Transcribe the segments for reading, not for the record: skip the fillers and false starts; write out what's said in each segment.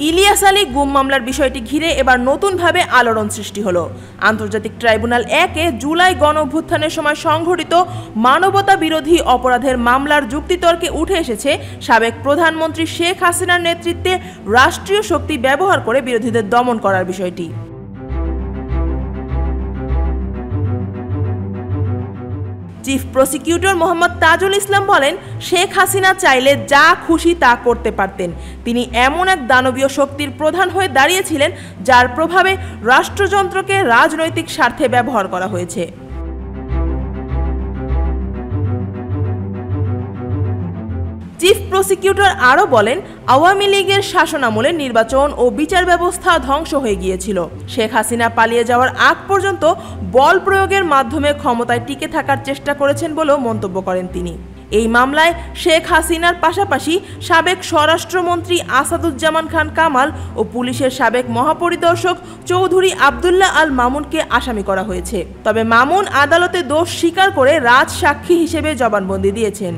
ইলিয়াস আলী গুম মামলার বিষয়টি ঘিরে এবার নতুনভাবে আলোড়ন সৃষ্টি হলো। আন্তর্জাতিক ট্রাইব্যুনাল 1-এ জুলাই গণঅভ্যুত্থানের সময় সংঘটিত মানবতা বিরোধী অপরাধের মামলার যুক্তিতর্কে উঠে এসেছে সাবেক প্রধানমন্ত্রী শেখ হাসিনার নেতৃত্বে রাষ্ট্রীয় শক্তি ব্যবহার করে বিরোধীদের দমন করার বিষয়টি। চিফ প্রসিকিউটর মোহাম্মদ তাজুল ইসলাম বলেন, শেখ হাসিনা চাইলে যা খুশি তা করতে পারতেন। তিনি এমন এক দানবীয় শক্তির প্রধান হয়ে দাঁড়িয়েছিলেন যার প্রভাবে রাষ্ট্রযন্ত্রকে রাজনৈতিক স্বার্থে ব্যবহার করা হয়েছে। চিফ প্রসিকিউটর আরও বলেন, আওয়ামী লীগের শাসনামলে নির্বাচন ও বিচার ব্যবস্থা ধ্বংস হয়ে গিয়েছিল। শেখ হাসিনা পালিয়ে যাওয়ার আগ পর্যন্ত বল প্রয়োগের মাধ্যমে ক্ষমতায় টিকে থাকার চেষ্টা করেছেন বলেও মন্তব্য করেন তিনি। এই মামলায় শেখ হাসিনার পাশাপাশি সাবেক স্বরাষ্ট্রমন্ত্রী আসাদুজ্জামান খান কামাল ও পুলিশের সাবেক মহাপরিদর্শক চৌধুরী আবদুল্লাহ আল মামুনকে আসামি করা হয়েছে। তবে মামুন আদালতে দোষ স্বীকার করে রাজসাক্ষী হিসেবে জবানবন্দি দিয়েছেন।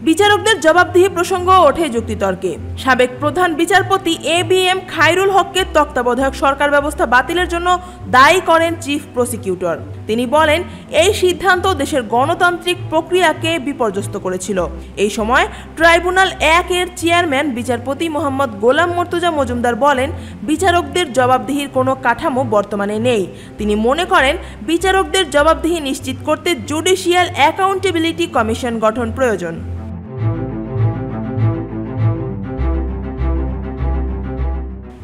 বিচারকদের জবাবদিহি প্রসঙ্গ ওঠে যুক্তিতর্কে। সাবেক প্রধান বিচারপতি ABM খায়রুল হককে তত্ত্বাবধায়ক সরকার ব্যবস্থা বাতিলের জন্য দায়ী করেন চিফ প্রসিকিউটর। তিনি বলেন, এই সিদ্ধান্ত দেশের গণতান্ত্রিক প্রক্রিয়াকে বিপর্যস্ত করেছিল। এই সময় ট্রাইব্যুনাল 1-এর চেয়ারম্যান বিচারপতি মোহাম্মদ গোলাম মর্তুজা মজুমদার বলেন, বিচারকদের জবাবদিহির কোনো কাঠামো বর্তমানে নেই। তিনি মনে করেন, বিচারকদের জবাবদিহি নিশ্চিত করতে জুডিশিয়াল অ্যাকাউন্টেবিলিটি কমিশন গঠন প্রয়োজন।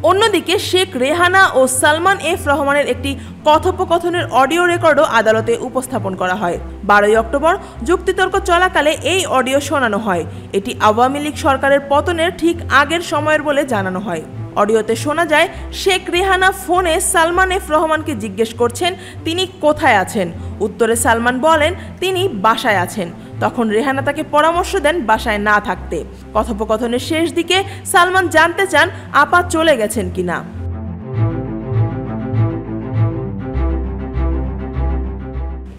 অন্যদিকে শেখ রেহানা ও সালমান এফ রহমানের একটি কথোপকথনের অডিও রেকর্ডও আদালতে উপস্থাপন করা হয়। 12ই অক্টোবর যুক্তিতর্ক চলাকালে এই অডিও শোনানো হয়। এটি আওয়ামী লীগ সরকারের পতনের ঠিক আগের সময়ের বলে জানানো হয়। অডিওতে শোনা যায়, শেখ রেহানা ফোনে সালমান এফ রহমানকে জিজ্ঞেস করছেন তিনি কোথায় আছেন। উত্তরে সালমান বলেন তিনি বাসায় আছেন। তখন রেহানা তাকে পরামর্শ দেন বাসায় না থাকতে। কথোপকথনের শেষ দিকে সালমান জানতে চান আপা চলে গেছেন কিনা।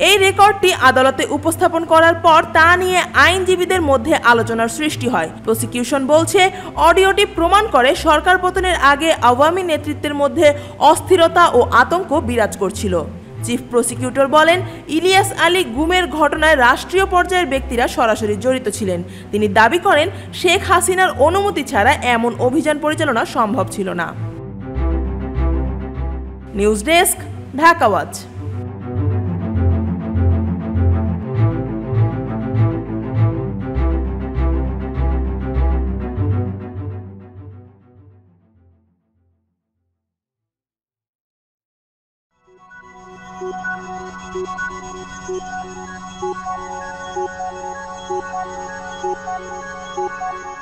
এই রেকর্ডটি আদালতে উপস্থাপন করার পর তা নিয়ে আইনজীবীদের মধ্যে আলোচনার সৃষ্টি হয়। প্রসিকিউশন বলছে, অডিওটি প্রমাণ করে সরকার পতনের আগে আওয়ামী নেতৃত্বের মধ্যে অস্থিরতা ও আতঙ্ক বিরাজ করছিল। চিফ প্রসিকিউটর বলেন, ইলিয়াস আলী গুমের ঘটনায় রাষ্ট্রীয় পর্যায়ের ব্যক্তিরা সরাসরি জড়িত ছিলেন। তিনি দাবি করেন, শেখ হাসিনার অনুমতি ছাড়া এমন অভিযান পরিচালনা সম্ভব ছিল না। News desk, Dhaka watch. Thank you.